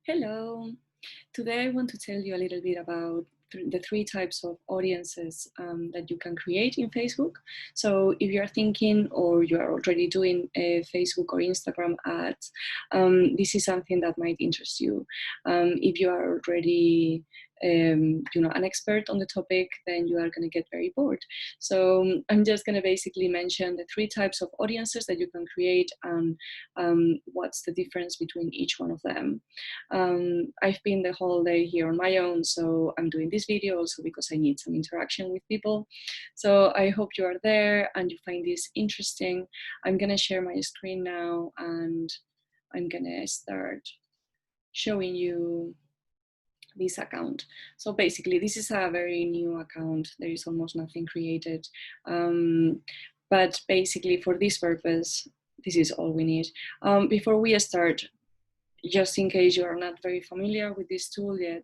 Hello. Today I want to tell you a little bit about the three types of audiences that you can create in Facebook. So if you're thinking or you are already doing a Facebook or Instagram ads, this is something that might interest you. If you are already an expert on the topic, then you are going to get very bored. So I'm just going to basically mention the three types of audiences that you can create and what's the difference between each one of them. I've been the whole day here on my own, so I'm doing this video also because I need some interaction with people. So I hope you are there and you find this interesting. I'm gonna share my screen now and I'm gonna start showing you this account. So basically this is a very new account. There is almost nothing created. But basically for this purpose, this is all we need. Before we start, just in case you are not very familiar with this tool yet,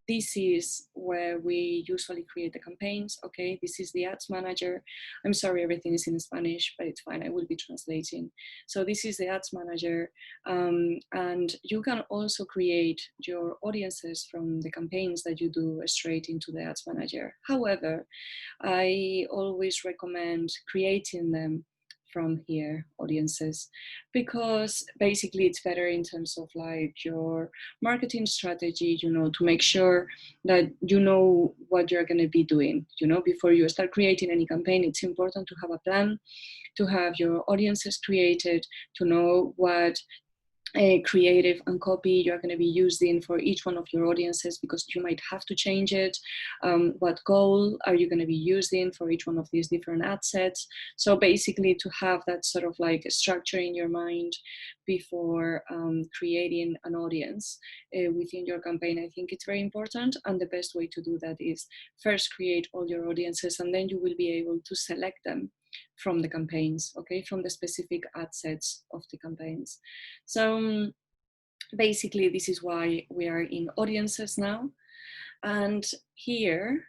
this is where we usually create the campaigns. Okay, this is the ads manager. I'm sorry, everything is in Spanish, but it's fine. I will be translating. So this is the ads manager, and you can also create your audiences from the campaigns that you do straight into the ads manager. However, I always recommend creating them from here, audiences, because basically it's better in terms of like your marketing strategy, to make sure that you know what you're going to be doing. Before you start creating any campaign, it's important to have a plan, to have your audiences created, to know what creative and copy you're going to be using for each one of your audiences, because you might have to change it. What goal are you going to be using for each one of these different ad sets? So basically to have that sort of like structure in your mind before creating an audience within your campaign, I think it's very important. And the best way to do that is first create all your audiences, and then you will be able to select them from the campaigns, okay, from the specific ad sets of the campaigns. So basically this is why we are in audiences now. And here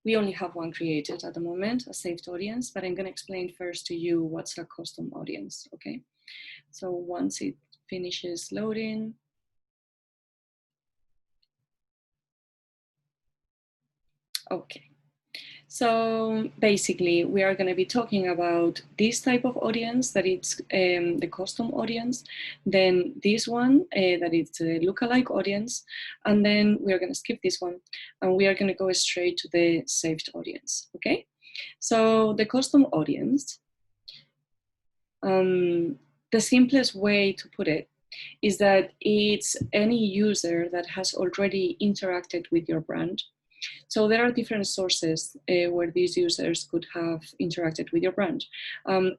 we only have one created at the moment, a saved audience, but I'm going to explain first to you what's a custom audience, okay? So once it finishes loading, okay. So basically, we are going to be talking about this type of audience, that it's the custom audience, then this one, that it's a lookalike audience, and then we are going to skip this one, and we are going to go straight to the saved audience, okay? So the custom audience, the simplest way to put it is that it's any user that has already interacted with your brand. So there are different sources where these users could have interacted with your brand.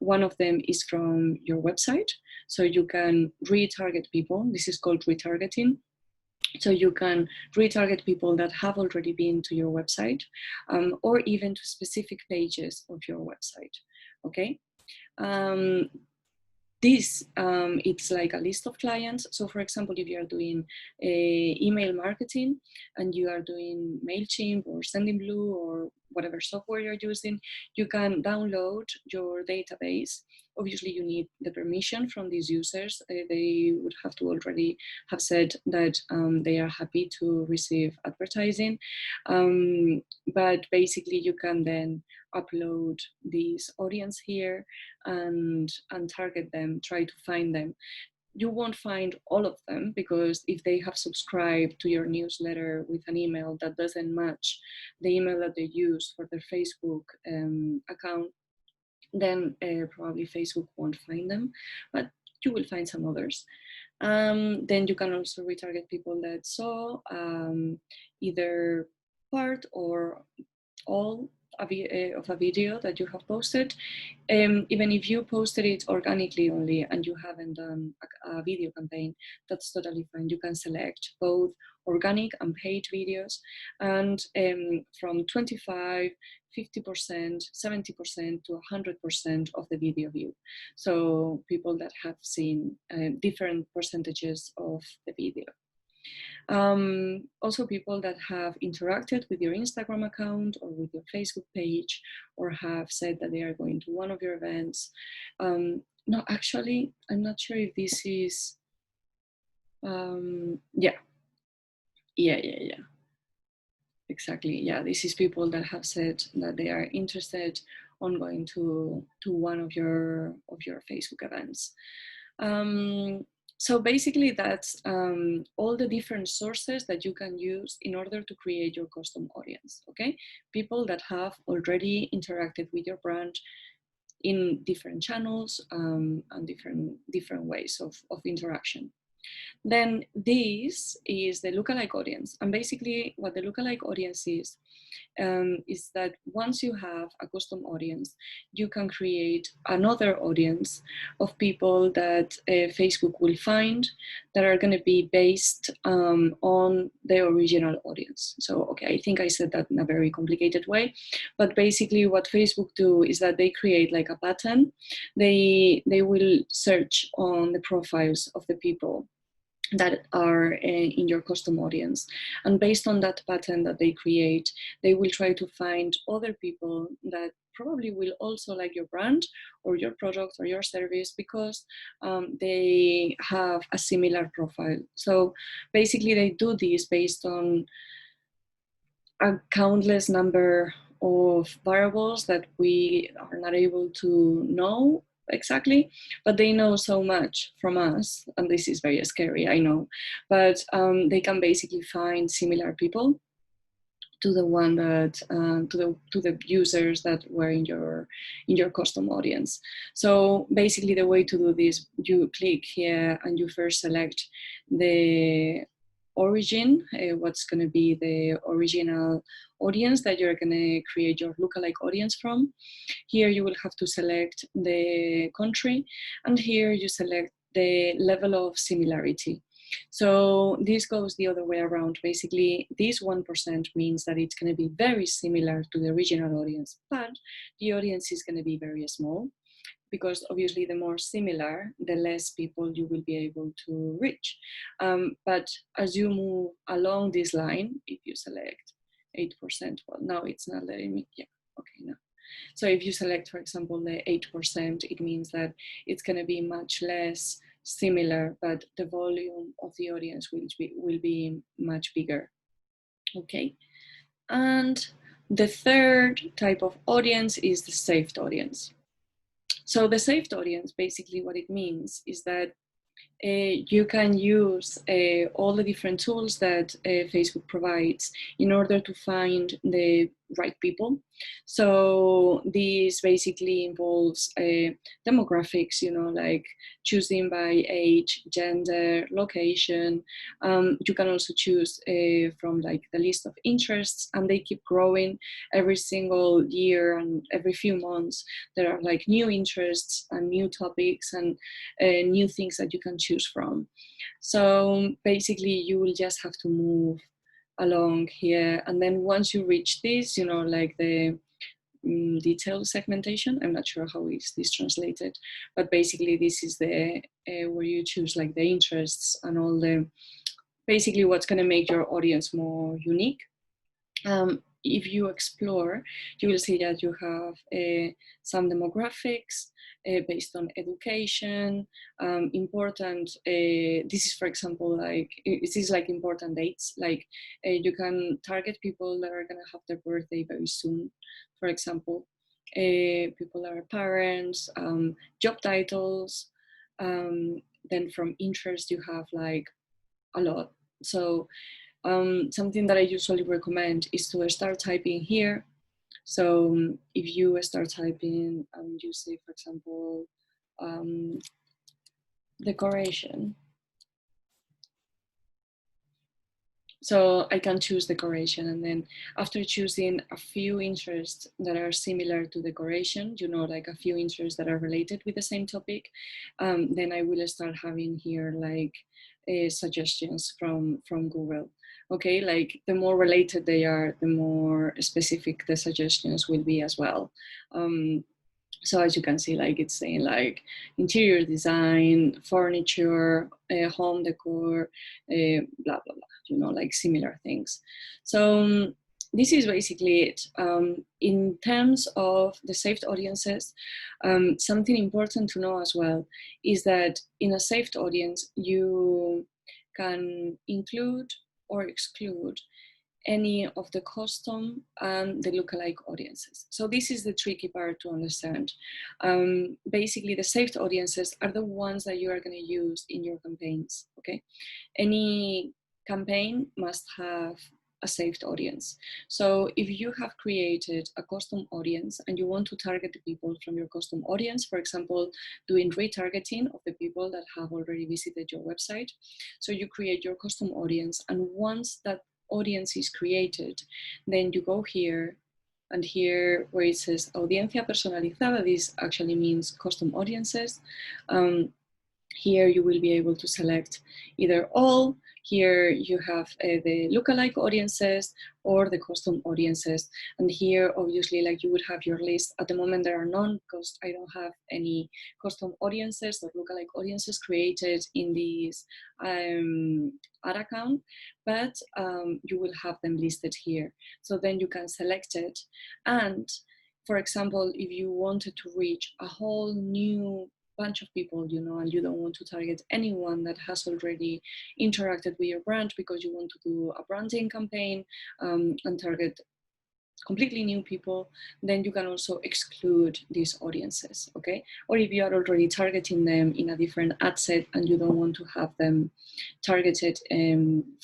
One of them is from your website. So you can retarget people. This is called retargeting. So you can retarget people that have already been to your website, or even to specific pages of your website, okay? It's like a list of clients. So for example, if you are doing email marketing and you are doing MailChimp or Sendinblue or whatever software you're using, you can download your database. Obviously, you need the permission from these users. They would have to already have said that they are happy to receive advertising. But basically, you can then upload this audience here and target them, try to find them. You won't find all of them, because if they have subscribed to your newsletter with an email that doesn't match the email that they use for their Facebook account, then probably Facebook won't find them, but you will find some others. Then you can also retarget people that saw either part or all of a video that you have posted. Even if you posted it organically only and you haven't done a video campaign, that's totally fine. You can select both organic and paid videos, and from 25, 50%, 70% to 100% of the video view. So people that have seen different percentages of the video. Also people that have interacted with your Instagram account or with your Facebook page, or have said that they are going to one of your events. No, actually, I'm not sure if this is, Yeah, yeah. Exactly. Yeah, this is people that have said that they are interested on going to one of your Facebook events. So basically, that's all the different sources that you can use in order to create your custom audience. Okay, people that have already interacted with your brand in different channels and different ways of interaction. Then this is the lookalike audience. And basically what the lookalike audience is that once you have a custom audience, you can create another audience of people that Facebook will find that are going to be based on the original audience. So, okay, I think I said that in a very complicated way, but basically what Facebook do is that they create like a pattern. They will search on the profiles of the people that are in your custom audience. And based on that pattern that they create, they will try to find other people that probably will also like your brand or your product or your service because they have a similar profile. So basically they do this based on a countless number of variables that we are not able to know exactly, but they know so much from us, and this is very scary, I know, but they can basically find similar people to the one that to the users that were in your custom audience. So basically the way to do this, you click here and you first select the origin, what's going to be the original audience that you're going to create your lookalike audience from. Here you will have to select the country, and here you select the level of similarity. So this goes the other way around. Basically, this 1% means that it's going to be very similar to the original audience, but the audience is going to be very small, because obviously the more similar, the less people you will be able to reach. But as you move along this line, if you select 8%, well, now it's not letting me, yeah, okay, no. So if you select, for example, the 8%, it means that it's going to be much less similar, but the volume of the audience will be much bigger. Okay. And the third type of audience is the saved audience. So the saved audience, basically what it means is that you can use all the different tools that Facebook provides in order to find the right people. So this basically involves demographics, like choosing by age, gender, location. You can also choose from like the list of interests, and they keep growing every single year and every few months. There are like new interests and new topics and new things that you can choose from. So basically you will just have to move along here, and then once you reach this, like the detailed segmentation, I'm not sure how is this translated, but basically this is the where you choose like the interests and all the basically what's going to make your audience more unique. If you explore, you will see that you have some demographics based on education, important, this is for example, like, this is like important dates, like you can target people that are gonna have their birthday very soon, for example, people that are parents, job titles, then from interest you have like a lot. So something that I usually recommend is to start typing here. So if you start typing and you say, for example, decoration. So I can choose decoration, and then after choosing a few interests that are similar to decoration, like a few interests that are related with the same topic, then I will start having here like suggestions from Google. Okay, like the more related they are, the more specific the suggestions will be as well. So as you can see, like it's saying like interior design, furniture, home decor, blah, blah, blah, like similar things. So this is basically it. In terms of the saved audiences, something important to know as well is that in a saved audience, you can include or exclude any of the custom and the lookalike audiences. So this is the tricky part to understand. Basically, the saved audiences are the ones that you are going to use in your campaigns, okay? Any campaign must have a saved audience. So if you have created a custom audience and you want to target the people from your custom audience, for example, doing retargeting of the people that have already visited your website. So you create your custom audience, and once that audience is created, then you go here, and here where it says audiencia personalizada, this actually means custom audiences. Here you will be able to select either all. Here you have the lookalike audiences or the custom audiences. And here, obviously, like you would have your list. At the moment, there are none because I don't have any custom audiences or lookalike audiences created in this ad account, but you will have them listed here. So then you can select it. And for example, if you wanted to reach a whole new bunch of people, you know, and you don't want to target anyone that has already interacted with your brand because you want to do a branding campaign and target completely new people, then you can also exclude these audiences, okay? Or if you are already targeting them in a different ad set and you don't want to have them targeted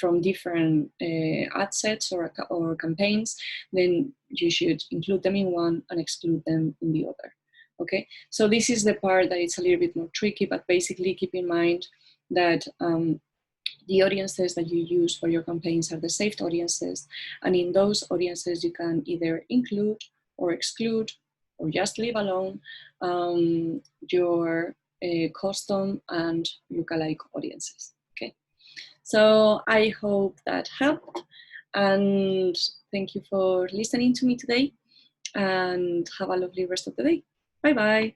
from different ad sets or campaigns, then you should include them in one and exclude them in the other. Okay, so this is the part that it's a little bit more tricky, but basically keep in mind that the audiences that you use for your campaigns are the saved audiences. And in those audiences, you can either include or exclude or just leave alone your custom and lookalike audiences. Okay, so I hope that helped. And thank you for listening to me today, and have a lovely rest of the day. Bye-bye.